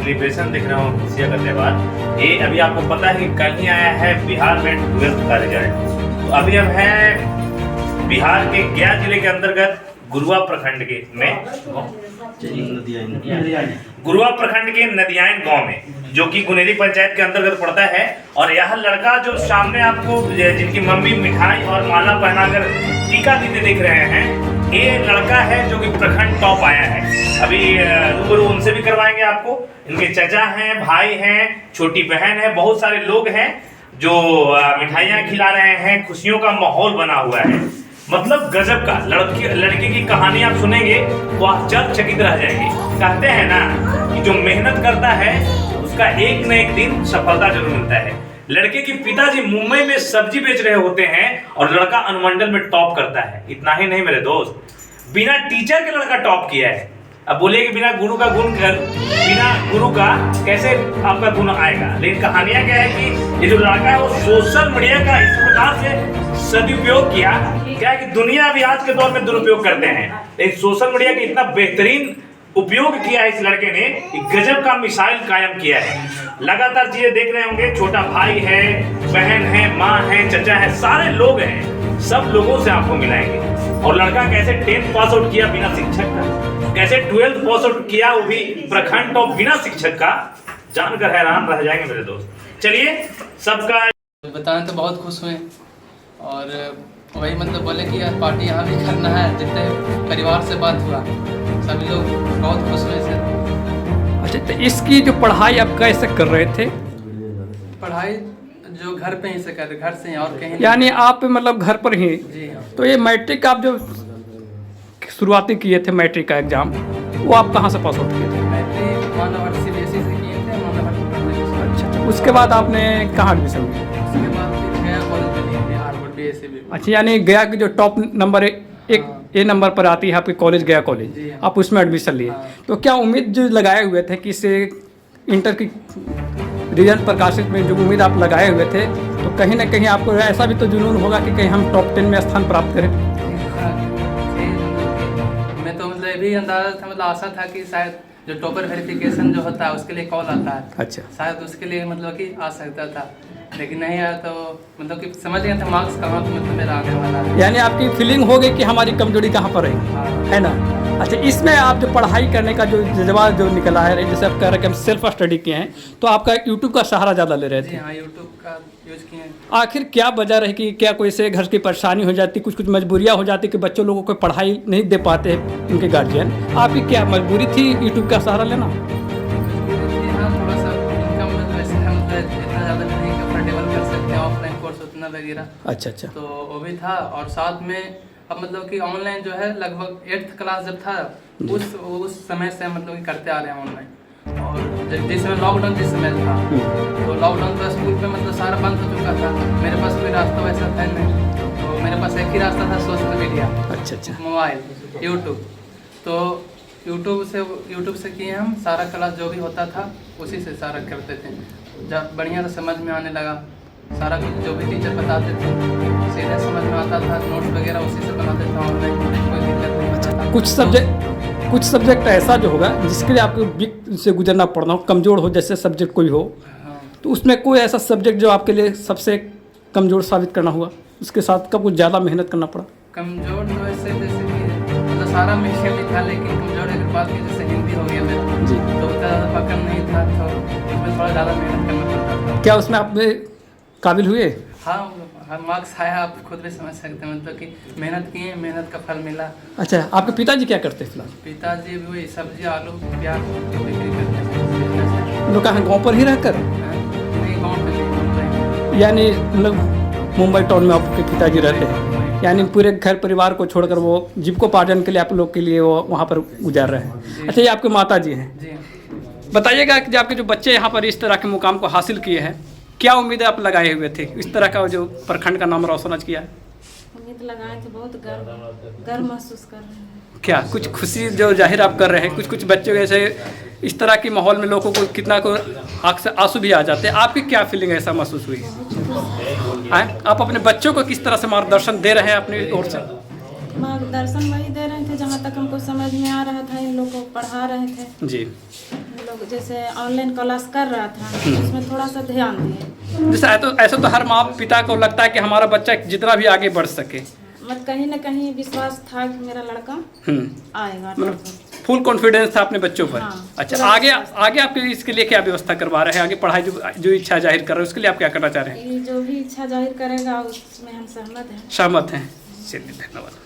Celebration देख रहे हो खुशियाँ का त्यौहार। ये अभी आपको पता है कि कल ही आया है बिहार में 12th का रिजल्ट। तो अभी हम हैं बिहार के गया जिले के अंतर्गत गुरुआ प्रखंड के में गुरुआ प्रखंड के नदियाइन गांव में, जो कि गुनेरी पंचायत के अंतर्गत पड़ता है। और यह लड़का जो सामने आपको जिनकी मम्मी मिठाई और माला पहनाकर टीका देते दिख रहे हैं, ये लड़का है जो कि प्रखंड टॉप आया है। अभी रूबरू उनसे भी करवाएंगे आपको। इनके चचा हैं, भाई हैं, छोटी बहन है, बहुत सारे लोग हैं जो मिठाइयाँ खिला रहे हैं। खुशियों का माहौल बना हुआ है, मतलब गजब का। लड़की की कहानी आप सुनेंगे तो आप चकित रह जाएंगे। कहते हैं ना कि जो मेहनत करता है उसका एक न एक दिन सफलता जरूर मिलता है। लड़के के पिताजी मुंबई में सब्जी बेच रहे होते हैं और लड़का अनुमंडल में टॉप करता है। इतना ही नहीं मेरे दोस्त, बिना टीचर के लड़का टॉप किया है। अब बोलिए कि बिना गुरु का कैसे आपका गुण आएगा। लेकिन कहानियां क्या है कि ये जो लड़का है वो सोशल मीडिया का इस प्रकार से सदुपयोग किया। क्या है कि दुनिया अभी आज के दौर में दुरुपयोग करते हैं, लेकिन सोशल मीडिया का इतना बेहतरीन उपयोग किया है इस लड़के ने कि गजब का मिसाइल कायम किया है। लगातार चीजें देख रहे होंगे, छोटा भाई है, बहन है, माँ है, चचा है, सारे लोग हैं। सब लोगों से आपको मिलाएंगे। और लड़का कैसे 10th पास आउट किया बिना शिक्षक का, कैसे 12th पास आउट किया वो भी प्रखंड टॉप बिना शिक्षक का, जानकर हैरान रह जाएंगे मेरे दोस्त। चलिए सबका बताने तो बहुत खुश हुए और वही मतलब बोले कि यार पार्टी यहाँ भी करना है। जितने परिवार से बात हुआ सभी लोग बहुत खुश हुए सर। अच्छा, तो इसकी जो पढ़ाई आप कैसे कर रहे थे? पढ़ाई जो घर पे ही से कर, घर से ही और कहीं यानी आप मतलब घर पर ही? जी हाँ। तो ये मैट्रिक आप जो शुरुआती किए थे, मैट्रिक का एग्जाम, वो आप कहाँ से पास आउट किए थे? मैट्रिक मानव CBSE से किए थे, मानव। अच्छा, उसके बाद आपने कहाँ एडमिशन लिया? उसके बाद फिर गया कॉलेज में लिए थे हार्वर्ड BSc। अच्छा, यानी गया की जो टॉप नंबर एक ए नंबर पर आती है आपकी कॉलेज, गया कॉलेज, आप उसमें एडमिशन लिए। तो क्या उम्मीद जो लगाए हुए थे कि इससे इंटर की रिजल्ट प्रकाशित में जो उम्मीद आप लगाए हुए थे, तो कहीं ना कहीं आपको ऐसा भी तो जुनून होगा कि कहीं हम टॉप 10 में स्थान प्राप्त करें? मैं तो मतलब भी अंदाजा था, मतलब आशा था कि शायद जो टॉपर वेरिफिकेशन जो होता है उसके लिए कॉल आता है। अच्छा, शायद उसके लिए मतलब कि आ सकता था, लेकिन नहीं आया। तो मतलब कि समझ गया था मार्क्स कहाँ तो मतलब मेरा आने वाला है। यानी आपकी फीलिंग हो गई कि हमारी कमजोरी कहाँ पर है ना? अच्छा, इसमें आप जो पढ़ाई करने का जो जज्बा जो निकला है, जैसे आप कह रहे हैं कि हम सेल्फ स्टडी किए हैं, तो आपका यूट्यूब का सहारा ज़्यादा ले रहे थे? हाँ, यूट्यूब का यूज किए हैं। आखिर क्या वजह रही कि क्या कोई से घर की परेशानी हो जाती, कुछ मजबूरियाँ हो जाती कि बच्चों लोगों को पढ़ाई नहीं दे पाते उनके गार्जियन? आपकी क्या मजबूरी थी यूट्यूब का सहारा लेना? हाँ, थोड़ा सा इनकम वैसे मतलब इतना ज़्यादा नहीं कंफर्टेबल कर सकते, ऑफलाइन कोर्स उतना वगैरह। अच्छा, तो वो भी था। और साथ में अब मतलब कि ऑनलाइन जो है लगभग 8th क्लास जब था उस समय से मतलब कि करते आ रहे हैं ऑनलाइन। और जिस समय लॉकडाउन जिस समय था, तो लॉकडाउन का स्कूल पे मतलब सारा बंद हो चुका था। मेरे पास कोई रास्ता वैसा था नहीं, तो मेरे पास एक ही रास्ता था, सोशल मीडिया। अच्छा, मोबाइल, यूट्यूब। तो यूट्यूब से किए हम सारा क्लास जो भी होता था उसी से सारा करते थे। जब बढ़िया से समझ में आने लगा, सारा कुछ जो भी टीचर बताते थे सीधे समझ में आता था। नोट्स वगैरह उसी से बनाते थे ऑनलाइन, कोई दिक्कत नहीं होता था। कुछ सब्जेक्ट ऐसा जो होगा जिसके लिए आपको वीक से गुजरना पड़ना हो, कमज़ोर हो, जैसे सब्जेक्ट कोई हो, तो उसमें कोई ऐसा सब्जेक्ट जो आपके लिए सबसे कमज़ोर साबित करना हुआ, उसके साथ कब कुछ ज़्यादा मेहनत करना पड़ा? कमज़ोर तो ऐसे जैसे कि मतलब सारा मेरे में था, लेकिन कमज़ोर अगर बात की जैसे हिंदी हो गया मेरा जी, तो उतना ज़्यादा पकड़ नहीं था, तो उसमें थोड़ा ज़्यादा मेहनत करना पड़ता था। क्या उसमें आप काबिल हुए? हाँ, मार्क्स आया, आप खुद भी समझ सकते हैं, मतलब कि मेहनत किए, मेहनत का फल मिला। अच्छा, आपके पिताजी क्या करते हैं फिलहाल? पिताजी भी वही सब्जी, आलू, प्याज बिक्री करते हैं। लोग कहाँ, गाँव पर ही रहकर? नहीं, गाँव पे नहीं, मुंबई। यानी मतलब मुंबई टाउन में आपके पिताजी रहते हैं, यानी पूरे घर परिवार को छोड़कर वो जीविकोपार्जन के लिए आप लोग के लिए वो वहाँ पर गुजार रहे हैं। अच्छा, ये आपके माता जी हैं जी। बताइएगा कि आपके जो बच्चे यहाँ पर इस तरह के मुकाम को हासिल किए हैं, क्या उम्मीदें आप लगाए हुए थे इस तरह का जो प्रखंड का नाम रोशन आज किया है? उम्मीद लगाए थे, बहुत गर्व महसूस कर रहे हैं। क्या कुछ खुशी जो जाहिर आप कर रहे हैं? कुछ बच्चों ऐसे इस तरह के माहौल में लोगों को कितना को आँख से आंसू भी आ जाते हैं, आपकी क्या फीलिंग ऐसा महसूस हुई? आप अपने बच्चों को किस तरह से मार्गदर्शन दे रहे हैं अपनी ओर से? मार्गदर्शन वही दे रहे थे जहाँ तक हमको समझ में आ रहा था, इन लोग को पढ़ा रहे थे। जी, इन लोग जैसे ऑनलाइन क्लास कर रहा था उसमें थोड़ा सा ध्यान दिए। जैसे ऐसा तो हर माँ पिता को लगता है कि हमारा बच्चा जितना भी आगे बढ़ सके, मत कहीं ना कहीं विश्वास था कि मेरा लड़का आएगा। मतलब फुल कॉन्फिडेंस था अपने बच्चों पर। हाँ, अच्छा, पूरा आगे विश्वास था। आगे आप इसके लिए क्या व्यवस्था करवा रहे हैं? आगे पढ़ाई जो इच्छा जाहिर कर रहे हैं उसके लिए आप क्या करना चाह रहे हैं? ये जो भी इच्छा जाहिर करेगा उसमें हम सहमत हैं। सहमत हैं? चलिए, धन्यवाद।